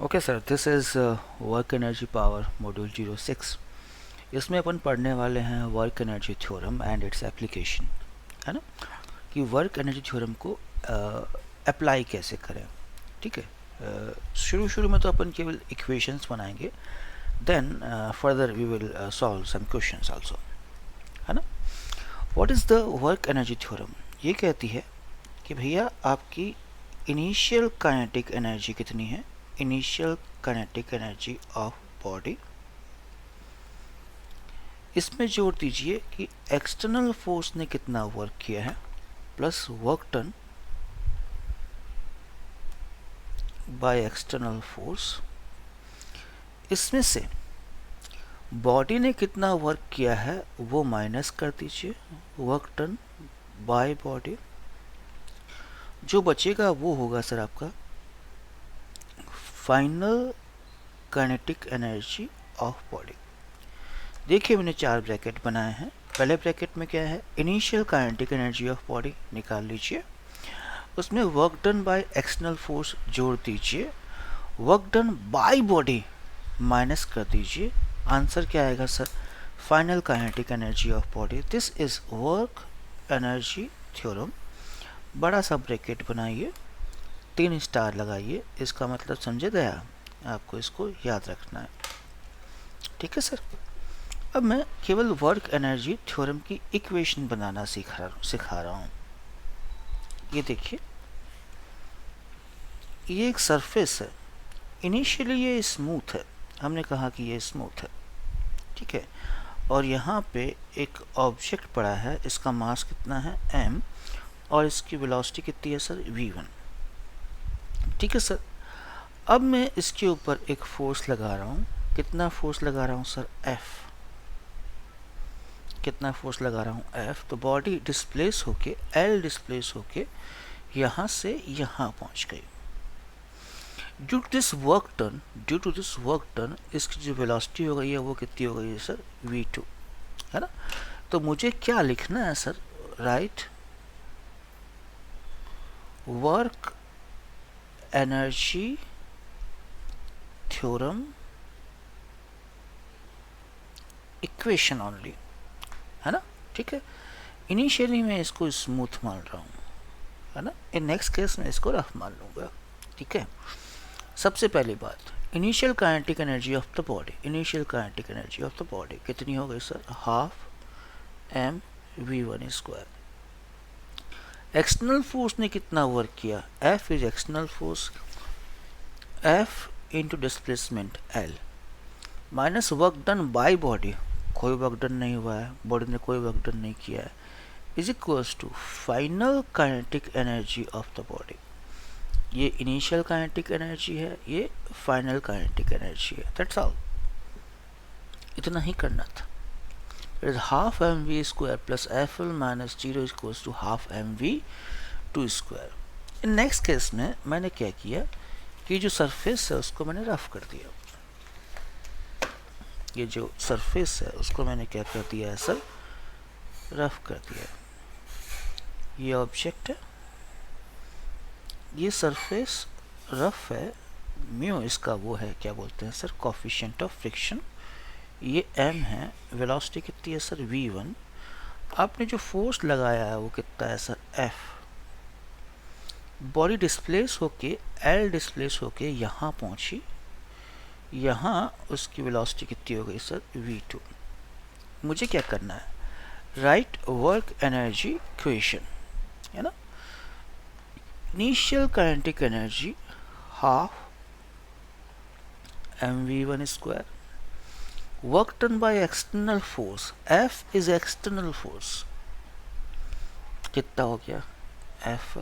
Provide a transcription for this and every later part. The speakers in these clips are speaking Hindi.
Okay sir, this is work energy power module 06। इसमें अपन पढ़ने वाले हैं work energy theorem and its application, है ना, कि वर्क एनर्जी थ्योरम को अप्लाई कैसे करें। ठीक है, शुरू शुरू में तो अपन केवल इक्वेशंस बनाएंगे, then further we will solve some questions also, है ना। What is the work energy theorem? ये कहती है कि भैया आपकी इनिशियल काइनेटिक एनर्जी कितनी है, initial kinetic energy of body. इसमें जोड़ दीजिए कि एक्सटर्नल फोर्स ने कितना वर्क किया है plus work done by external force. इसमें से बॉडी ने कितना वर्क किया है वो माइनस कर दीजिए, वर्क डन बाय बॉडी। जो बचेगा वो होगा सर आपका final kinetic energy of body. देखिए मैंने 4 ब्रैकेट बनाए हैं। पहले ब्रैकेट में क्या है, initial kinetic energy of body निकाल लीजिए, उसमें work done by external force जोड़ दीजिए, work done by body minus कर दीजिए। आंसर क्या आएगा sir, final kinetic energy of body. This is work energy theorem. बड़ा सा ब्रैकेट बनाइए, 3 स्टार लगाइए, इसका मतलब समझे गया, आपको इसको याद रखना है। ठीक है सर। अब मैं केवल वर्क एनर्जी थ्योरम की इक्वेशन बनाना सिखा रहा हूँ। ये देखिए, ये एक सरफेस है, इनिशियली ये स्मूथ है, हमने कहा कि ये स्मूथ है, ठीक है। और यहाँ पे एक ऑब्जेक्ट पड़ा है, इसका मास कितना है m, और इसकी वेलोसिटी कितनी है सर v1, ठीक है सर। अब मैं इसके ऊपर एक फोर्स लगा रहा हूँ, कितना फोर्स लगा रहा हूँ सर F, कितना फोर्स लगा रहा हूँ F। तो बॉडी डिस्प्लेस होके L डिस्प्लेस होके यहाँ से यहाँ पहुँच गई। Due to this work done इसकी जो वेलोसिटी हो गई है वो कितनी हो गई है सर v2, है ना। तो मुझे क्या लिखना है sir, right work energy theorem equation only, है ना, ठीक है। इनिशियली मैं इसको स्मूथ मान रहा हूँ, है ना, इन नेक्स्ट केस में इसको रफ मान लूँगा, ठीक है। सबसे पहली बात, initial kinetic energy of the body, initial kinetic energy of the body कितनी हो गई sir, half m v1 square. External force ने कितना वर्क किया, F is external force, F into displacement L minus work done by body, कोई वर्क डन नहीं हुआ है, बॉडी ने कोई वर्क डन नहीं किया है, is equals to final kinetic energy of the body. ये इनिशियल काइनेटिक एनर्जी है, ये फाइनल काइनेटिक एनर्जी है, दैट्स ऑल, इतना ही करना था। It is half mv square plus fl minus 0 equals to half mv2 square. In next case में मैंने क्या किया कि जो सरफेस है उसको मैंने रफ कर दिया, ये जो सरफेस है उसको मैंने क्या कर दिया है सर, रफ कर दिया। ये ऑब्जेक्ट है, ये सरफेस रफ है, म्यू इसका वो है, क्या बोलते हैं सर, कोफिशिएंट ऑफ फ्रिक्शन। ये m है, वेलोसिटी कितनी है सर v1। आपने जो फोर्स लगाया है वो कितना है सर F। बॉडी डिस्प्लेस होके L डिस्प्लेस होके यहाँ पहुँची, यहाँ उसकी वेलोसिटी कितनी हो गई सर v2। मुझे क्या करना है, राइट वर्क एनर्जी इक्वेशन, है ना। Initial kinetic energy half mv1 square, work done by external force, F is external force, कितना हो गया F।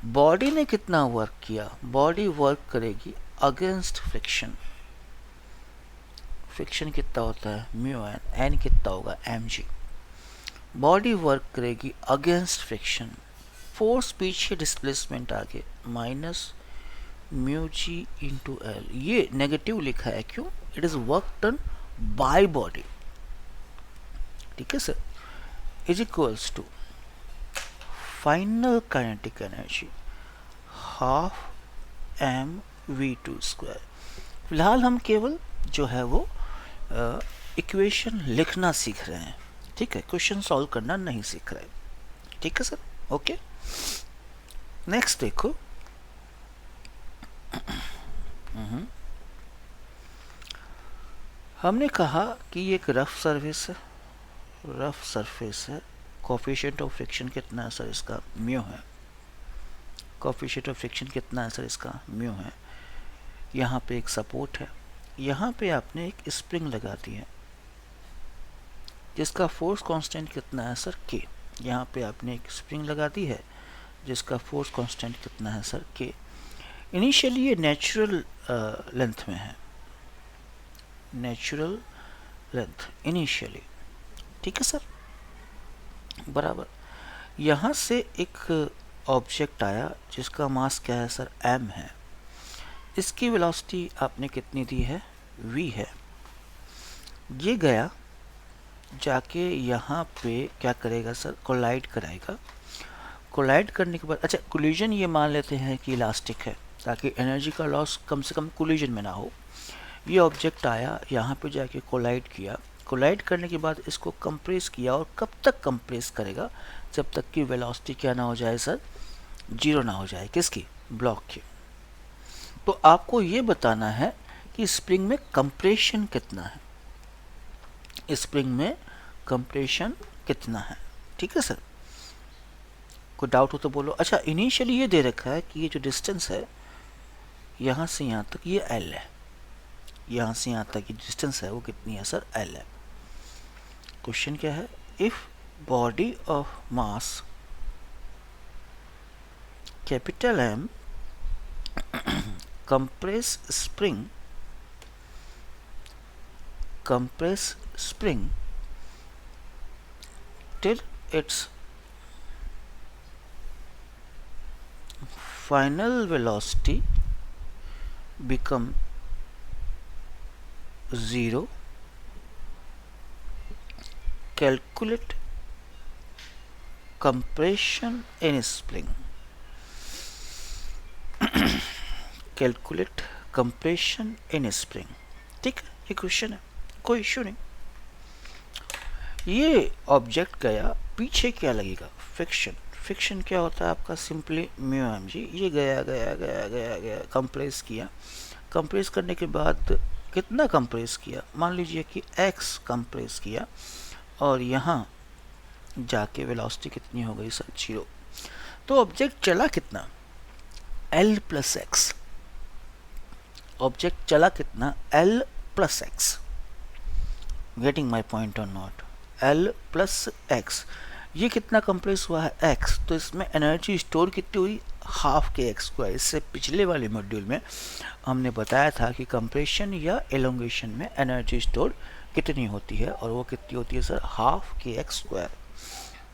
बॉडी ने कितना वर्क किया, बॉडी वर्क करेगी अगेंस्ट फ्रिक्शन, फ्रिक्शन कितना होता है म्यू एन, एन कितना होगा mg। बॉडी वर्क करेगी अगेंस्ट फ्रिक्शन, फोर्स पीछे डिस्प्लेसमेंट आगे minus mu G into L. ये नेगेटिव लिखा है क्यों, it is work done by body, ठीक है sir, is equals to final kinetic energy half m v2 square. फिलहाल हम केवल जो है वो इक्वेशन लिखना सीख रहे हैं, ठीक है, क्वेश्चन सॉल्व करना नहीं सीख रहे, ठीक है सर, ओके। नेक्स्ट देखो, हमने कहा कि ये एक रफ सरफेस है, रफ सरफेस है, कोफिशिएंट ऑफ फ्रिक्शन कितना है सर इसका, म्यू है। कोफिशिएंट ऑफ फ्रिक्शन कितना है सर इसका, म्यू है। यहाँ पे एक सपोर्ट है, यहाँ पे आपने एक स्प्रिंग लगा दी है जिसका फोर्स कांस्टेंट कितना है सर, के। यहाँ पे आपने एक स्प्रिंग लगा दी है जिसका फोर्स कांस्टेंट कितना है सर, के। इनिशियली ये नेचुरल लेंथ में है, नेचुरल लेंथ इनिशियली, ठीक है सर, बराबर। यहाँ से एक ऑब्जेक्ट आया जिसका मास क्या है सर, m है। इसकी वेलोसिटी आपने कितनी दी है, v है। ये गया जाके यहाँ पे क्या करेगा सर, कोलाइड कराएगा। कोलाइड करने के बाद, अच्छा कोलिजन ये मान लेते हैं कि इलास्टिक है ताकि एनर्जी का लॉस कम से कम कोलिजन में ना हो। ये ऑब्जेक्ट आया, यहाँ पे जाके कोलाइड किया, कोलाइड करने के बाद इसको कंप्रेस किया, और कब तक कंप्रेस करेगा, जब तक कि वेलोसिटी क्या ना हो जाए सर, जीरो ना हो जाए, किसकी, ब्लॉक की। तो आपको ये बताना है कि स्प्रिंग में कंप्रेशन कितना है, स्प्रिंग में कंप्रेशन कितना है, ठीक है सर। कोई डाउट हो तो बोलो। अच्छा इनिशियली ये दे रखा है कि ये जो डिस्टेंस है यहाँ से यहाँ तक ये L है, यहाँ से यहाँ तक की डिस्टेंस है वो कितनी है सर, L है। क्वेश्चन क्या है, if body of mass capital M compress spring till its final velocity become 0, calculate compression in spring। Calculate compression in spring, ठीक है, ये क्वेश्चन है, कोई इश्यू नहीं। ये ऑब्जेक्ट गया, पीछे क्या लगेगा, फ्रिक्शन। फ्रिक्शन क्या होता है आपका, सिंपली म्यू एम जी। ये गया गया गया गया गया कंप्रेस किया, कंप्रेस करने के बाद कितना कंप्रेस किया, मान लीजिए कि x कंप्रेस किया, और यहाँ जाके वेलोसिटी कितनी हो गई सर, 0। तो ऑब्जेक्ट चला कितना, L प्लस एक्स। ऑब्जेक्ट चला कितना, L plus x. Getting my point और नॉट, L प्लस एक्स। ये कितना कंप्रेस हुआ है, x, तो इसमें एनर्जी स्टोर कितनी हुई, हाफ के एक्स स्क्वायर। इससे पिछले वाले मॉड्यूल में हमने बताया था कि कंप्रेशन या एलोंगेशन में एनर्जी स्टोर कितनी होती है, और वो कितनी होती है sir, half K X square.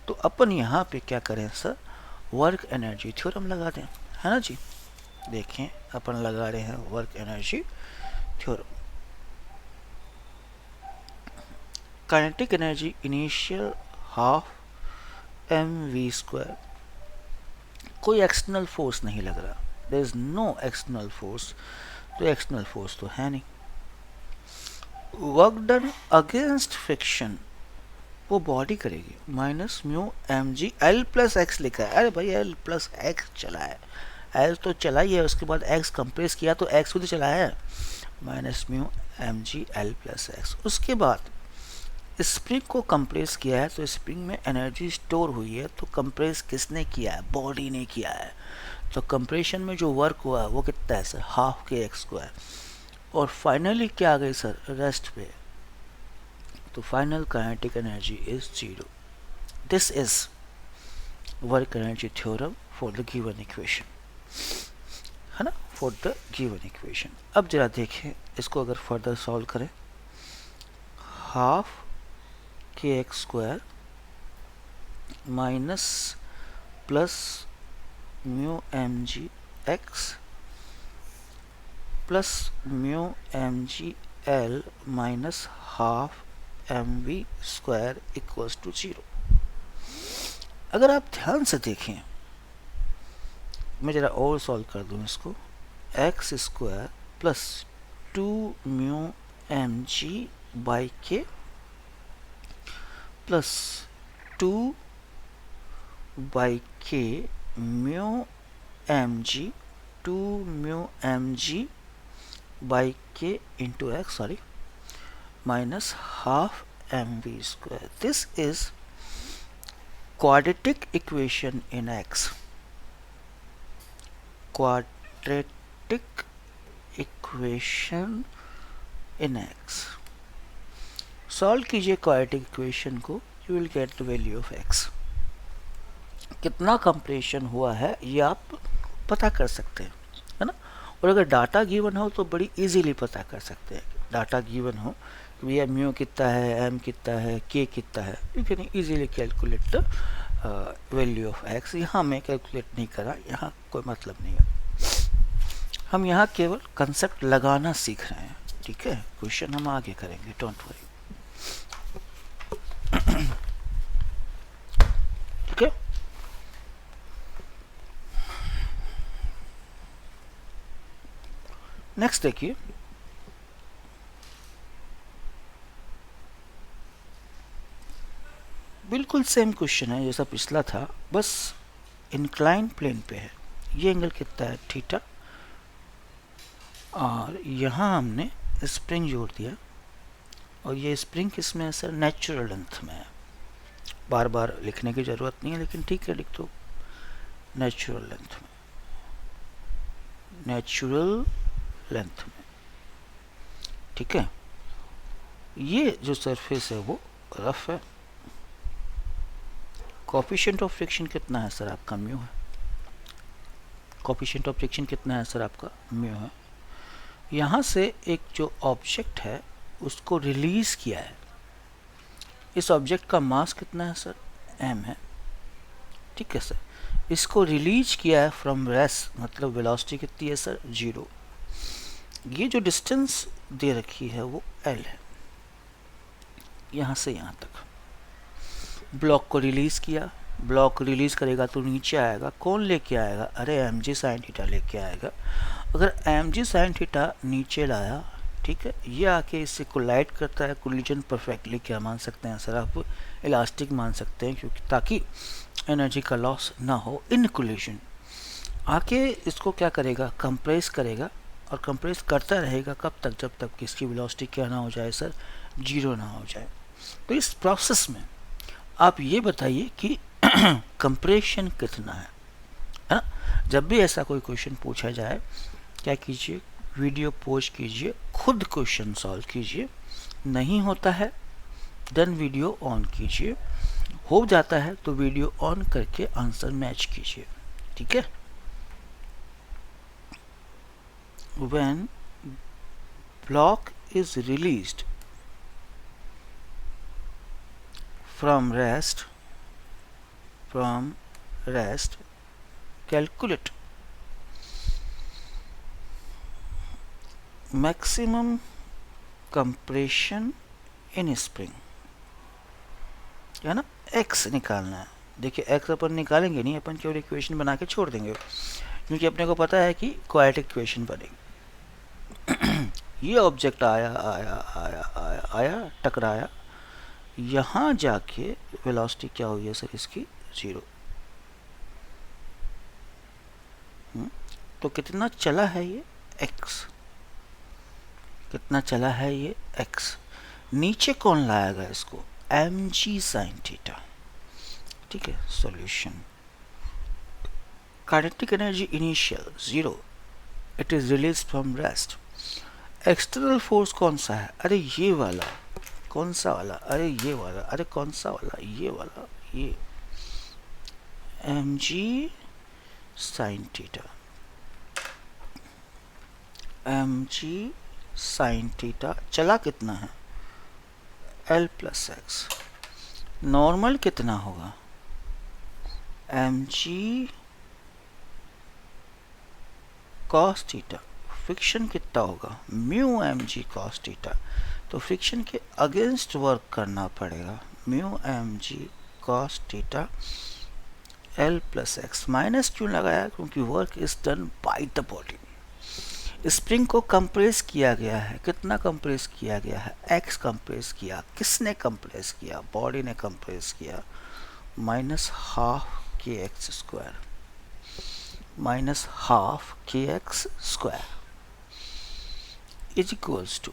तो अपन यहाँ पे क्या करें सर, वर्क एनर्जी थ्योरम लगा दें, है ना जी। देखें अपन लगा रहे हैं work energy theorem. Kinetic energy initial half mv square. कोई एक्सटर्नल फोर्स नहीं लग रहा, there is no external force, तो एक्सटर्नल फोर्स तो है नहीं। वर्क डन अगेंस्ट फ्रिक्शन वो बॉडी करेगी, minus mu M G. L plus X लिखा है, अरे भाई एल प्लस एक्स चला है, एल तो चला ही है, उसके बाद एक्स कंप्रेस किया तो एक्स भी तो चला है, minus mu M G L plus X. उसके बाद स्प्रिंग को कंप्रेस किया है, तो स्प्रिंग में एनर्जी स्टोर हुई है, तो कंप्रेस किसने किया है, बॉडी ने किया है। तो कंप्रेशन में जो वर्क हुआ वो कितना है sir, half K X square. और फाइनली क्या आ गई सर, रेस्ट पे, तो final kinetic energy is 0। This is work energy theorem for the given equation, है ना, फॉर द गिवन इक्वेशन। अब जरा देखें इसको, अगर फर्दर सॉल्व करें, half K X square minus plus mu M G X plus mu M G L minus half M V square equals to 0। अगर आप ध्यान से देखें, मैं ज़रा और सॉल्व कर दूं इसको, x square plus 2 mu M g by k plus 2 by k mu M g 2 mu M g by k into x sorry minus half mv square. This is quadratic equation in x. Quadratic equation in x. Solve कीजिए quadratic equation को, you will get the value of x. कितना कंप्रेशन हुआ है ये आप पता कर सकते हैं, है ना। और अगर डाटा गिवन हो तो बड़ी इजीली पता कर सकते हैं। डाटा गिवन हो भैया म्यू कितना है, एम कितना है, के कितना है, you can easily calculate the value of x. यहाँ मैं कैलकुलेट नहीं करा, यहाँ कोई मतलब नहीं है, हम यहाँ केवल कंसेप्ट लगाना सीख रहे हैं, ठीक है। क्वेश्चन हम आगे करेंगे, डोंट वरी, ठीक है। नेक्स्ट देखिए, बिल्कुल सेम क्वेश्चन है जैसा पिछला था, बस इंक्लाइन प्लेन पे है। ये एंगल कितना है, थीटा, और यहाँ हमने स्प्रिंग जोड़ दिया, और ये स्प्रिंग किस में है सर, नेचुरल लेंथ में है। बार बार लिखने की ज़रूरत नहीं है, लेकिन ठीक है लिख दो, नेचुरल लेंथ में, नेचुरल लेंथ में, ठीक है। ये जो सरफेस है वो रफ है। कोफिशिएंट ऑफ फ्रिक्शन कितना है सर आपका, म्यू है। कोफिशिएंट ऑफ फ्रिक्शन कितना है सर आपका, म्यू है। यहाँ से एक जो ऑब्जेक्ट है उसको रिलीज किया है, इस ऑब्जेक्ट का मास कितना है सर, m है, ठीक है सर। इसको रिलीज किया है फ्रॉम रेस्ट, मतलब वेलोसिटी कितनी है सर, 0। ये जो डिस्टेंस दे रखी है वो l है, यहाँ से यहाँ तक। ब्लॉक को रिलीज किया, ब्लॉक रिलीज करेगा तो नीचे आएगा, कौन लेके आएगा, अरे एम जी साइन थीटा लेके आएगा। अगर एम जी साइन थीटा नीचे लाया, ठीक है, ये आके इससे कोलाइड करता है, कोलिजन परफेक्टली क्या मान सकते हैं सर आप, इलास्टिक मान सकते हैं, क्योंकि ताकि एनर्जी का लॉस ना हो इन कोलिजन। आके इसको क्या करेगा, कंप्रेस करेगा, और कंप्रेस करता रहेगा कब तक, जब तक कि इसकी वेलोसिटी क्या ना हो जाए सर, 0 ना हो जाए। तो इस प्रोसेस में आप ये बताइए कि कंप्रेशन कितना है ना। जब भी ऐसा कोई क्वेश्चन पूछा जाए, क्या कीजिए, वीडियो पॉज कीजिए, खुद क्वेश्चन सॉल्व कीजिए, नहीं होता है देन वीडियो ऑन कीजिए, हो जाता है तो वीडियो ऑन करके आंसर मैच कीजिए, ठीक है। When block is released from rest calculate maximum compression in spring, है ना। x निकालना है। देखिए x अपन निकालेंगे नहीं, अपन केवल इक्वेशन बना के छोड़ देंगे, क्योंकि अपने को पता है कि क्वाड्रेटिक इक्वेशन बनेगी। ये ऑब्जेक्ट आया आया आया आया आया टकराया, यहाँ जाके वेलोसिटी क्या हुई है सर इसकी, 0। तो कितना चला है ये, x, कितना चला है ये x। नीचे कौन लाएगा इसको, mg साइन थीटा, ठीक है। Solution, kinetic energy initial 0, it is release from rest. External force कौन सा है, अरे ये वाला, कौन सा वाला, अरे ये वाला, अरे कौन सा वाला, ये वाला, ये mg sine theta, mg sine theta. चला कितना है, l प्लस एक्स। नॉर्मल कितना होगा, mg कॉस थीटा। फ्रिक्शन कितना होगा, म्यू mg कॉस थीटा। तो फ्रिक्शन के अगेंस्ट वर्क करना पड़ेगा, mu mg cos theta l plus x. Minus क्यों लगाया, क्योंकि work is done by the body. Spring को कंप्रेस किया गया है, कितना कंप्रेस किया गया है, एक्स कंप्रेस किया। किसने कंप्रेस किया? बॉडी ने कंप्रेस किया। Minus half K X square, minus half K X square is equals to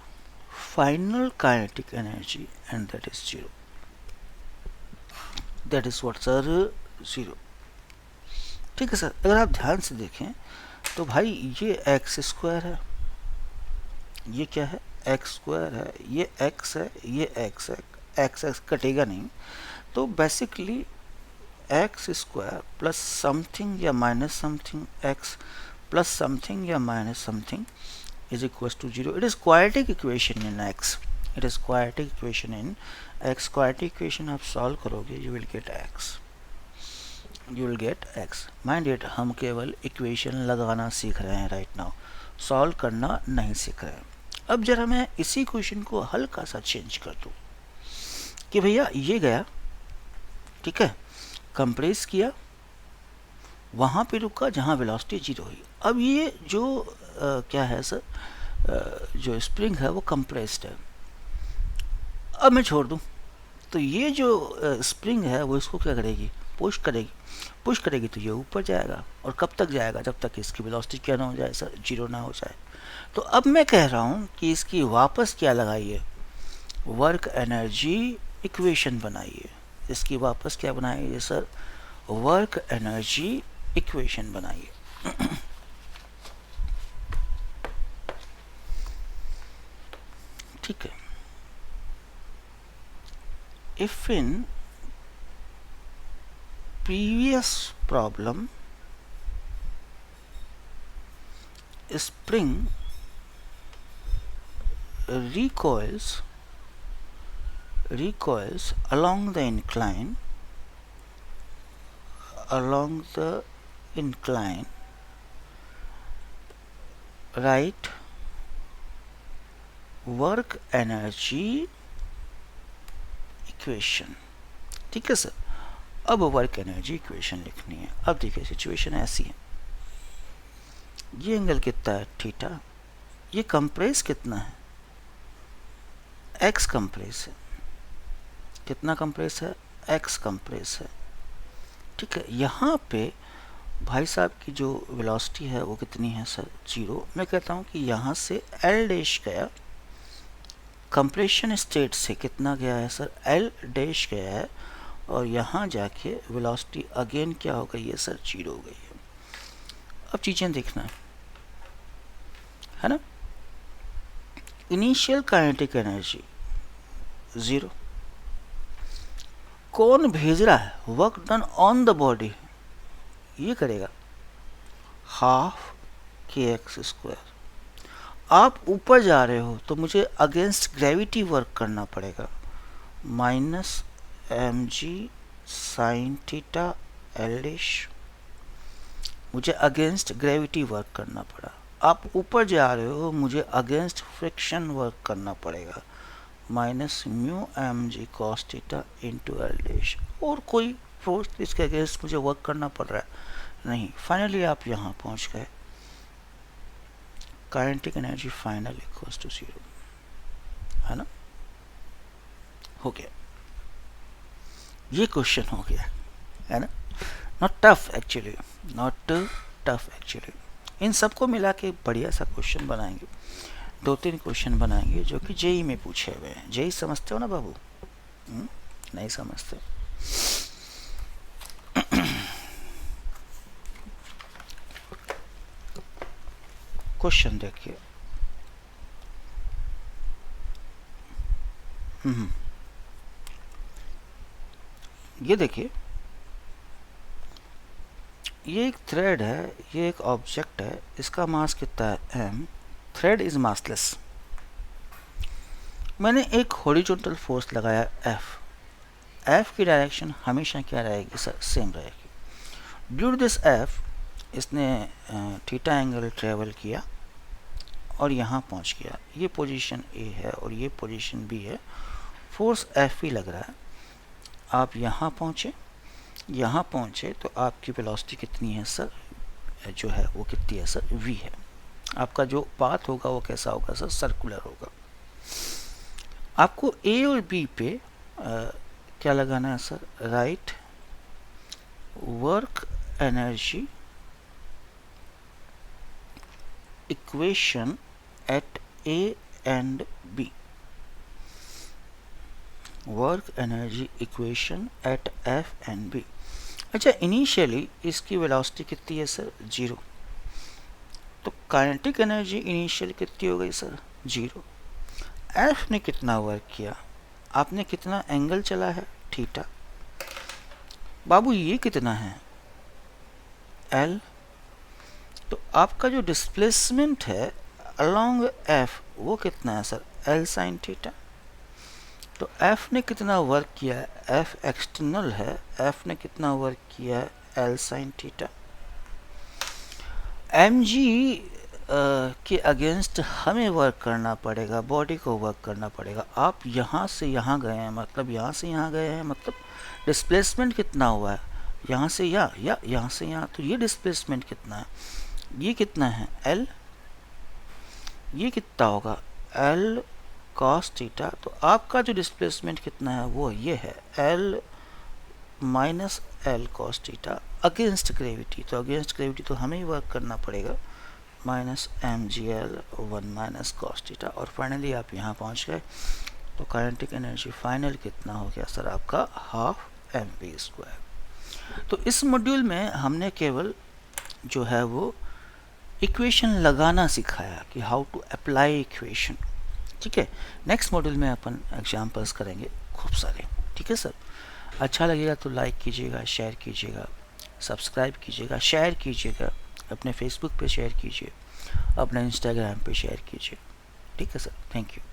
final kinetic energy and that is 0। That is what sir? 0। ठीक है सर। अगर आप ध्यान से देखें तो भाई ये एक्स स्क्वायर है, ये क्या है? एक्स स्क्वायर है, ये एक्स है, ये एक्स है, एक्स एक्स कटेगा नहीं, तो basically x square plus something या minus something x plus something या minus something is equals to 0. It is quadratic equation in x. It is quadratic equation in x. Quadratic equation आप solve करोगे, you will get x. You will get x. Mind it, हम केवल equation लगाना सीख रहे हैं right now. Solve करना नहीं सीख रहे हैं। अब जरा मैं इसी क्वेश्चन को हल्का सा चेंज कर दूँ कि भैया ये गया, ठीक है, कंप्रेस किया, वहाँ पे रुका जहाँ वेलोसिटी 0 हुई। अब ये जो क्या है सर, जो स्प्रिंग है वो कंप्रेस्ड है। अब मैं छोड़ दूं तो ये जो स्प्रिंग है वो इसको क्या करेगी? पुश करेगी। पुश करेगी तो ये ऊपर जाएगा, और कब तक जाएगा? जब तक इसकी वेलोसिटी क्या ना हो जाए सर? 0 ना हो जाए। तो अब मैं कह रहा हूँ कि इसकी वापस क्या लगाइए? वर्क एनर्जी इक्वेशन बनाइए। इसकी वापस क्या बनाइए सर? वर्क एनर्जी इक्वेशन बनाइए। ठीक है। If in previous problem spring recoils along the incline, write work energy equation. ठीक है सर। अब वर्क एनर्जी इक्वेशन लिखनी है। अब देखिए सिचुएशन ऐसी है, ये एंगल कितना है? थीटा। ये कंप्रेस कितना है? एक्स कंप्रेस है। कितना कंप्रेस है? एक्स कंप्रेस है। ठीक है। यहाँ पे भाई साहब की जो वेलोसिटी है वो कितनी है सर? 0। मैं कहता हूँ कि यहाँ से एल डैश गया, कंप्रेशन स्टेट से कितना गया है सर? एल डैश गया है, और यहाँ जाके वेलोसिटी अगेन क्या हो गई है सर? 0 हो गई है। अब चीज़ें देखना है ना। Initial kinetic energy 0। कौन भेज रहा है? Work done on the body, ये करेगा हाफ के एक्स स्क्वायर। आप ऊपर जा रहे हो तो मुझे अगेंस्ट ग्रेविटी वर्क करना पड़ेगा, minus M G sine theta L dash. मुझे अगेंस्ट ग्रेविटी वर्क करना पड़ा। आप ऊपर जा रहे हो, मुझे अगेंस्ट फ्रिक्शन वर्क करना पड़ेगा, minus mu M G cos theta into L dash. और कोई फोर्स इसके अगेंस्ट मुझे वर्क करना पड़ रहा है नहीं। फाइनली आप यहाँ पहुँच गए, kinetic energy final equals to 0, है ना। हो गया, ये क्वेश्चन हो गया, है ना। Not tough actually, not tough actually. इन सबको मिला के बढ़िया सा क्वेश्चन बनाएंगे, 2-3 क्वेश्चन बनाएंगे जो कि जेई में पूछे हुए हैं। जेई समझते हो ना बाबू? नहीं समझते? क्वेश्चन देखिए। ये देखिए, ये एक थ्रेड है, ये एक ऑब्जेक्ट है, इसका मास कितना है? m। Thread is massless. मैंने एक हॉरिजॉन्टल फोर्स लगाया f की डायरेक्शन हमेशा क्या रहेगी सर? सेम रहेगी। ड्यू टू दिस f इसने थीटा एंगल ट्रेवल किया और यहाँ पहुँच गया। ये पोजीशन A है और ये पोजीशन B है। फोर्स F भी लग रहा है। आप यहाँ पहुँचे तो आपकी वेलोसिटी कितनी है सर? जो है वो कितनी है सर? V है। आपका जो पाथ होगा वो कैसा होगा सर, सर्कुलर होगा। आपको ए और बी पे क्या लगाना है sir, right work energy equation at A and B, work energy equation at F and B. अच्छा, इनिशियली इसकी वेलोसिटी कितनी है सर, 0, तो काइनेटिक एनर्जी इनिशियल कितनी हो गई सर, 0। एफ ने कितना वर्क किया, आपने कितना एंगल चला है, थीटा। बाबू ये कितना है, एल। तो आपका जो डिस्प्लेसमेंट है अलोंग एफ वो कितना है सर, एल साइन थीटा। तो एफ ने कितना वर्क किया है, एफ एक्सटर्नल है, एफ ने कितना वर्क किया है, L sine theta. M G के अगेंस्ट हमें वर्क करना पड़ेगा, बॉडी को वर्क करना पड़ेगा। आप यहाँ से यहाँ गए हैं, मतलब यहाँ से यहाँ गए हैं, मतलब डिस्प्लेसमेंट कितना हुआ है, यहाँ से यहाँ से यहाँ, तो ये डिस्प्लेसमेंट कितना है, ये कितना है, एल। ये कितना होगा, एल कॉस थीटा। तो आपका जो डिस्प्लेसमेंट कितना है वो ये है, L minus L cos theta against gravity. तो अगेंस्ट ग्रेविटी तो हमें ही वर्क करना पड़ेगा, minus M G L 1 minus cos theta. और फाइनली आप यहाँ पहुँच गए। तो काइनेटिक एनर्जी फाइनल कितना हो गया सर, आपका हाफ एम वी स्क्वायर। तो इस मॉड्यूल में हमने केवल जो है वो इक्वेशन लगाना सिखाया कि हाउ टू अप्लाई इक्वेशन। ठीक है, नेक्स्ट मॉड्यूल में अपन एग्जाम्पल्स करेंगे खूब सारे। ठीक है सर, अच्छा लगेगा तो लाइक कीजिएगा, शेयर कीजिएगा, सब्सक्राइब कीजिएगा, शेयर कीजिएगा, अपने फेसबुक पे शेयर कीजिए, अपने इंस्टाग्राम पे शेयर कीजिए। ठीक है सर, थैंक यू।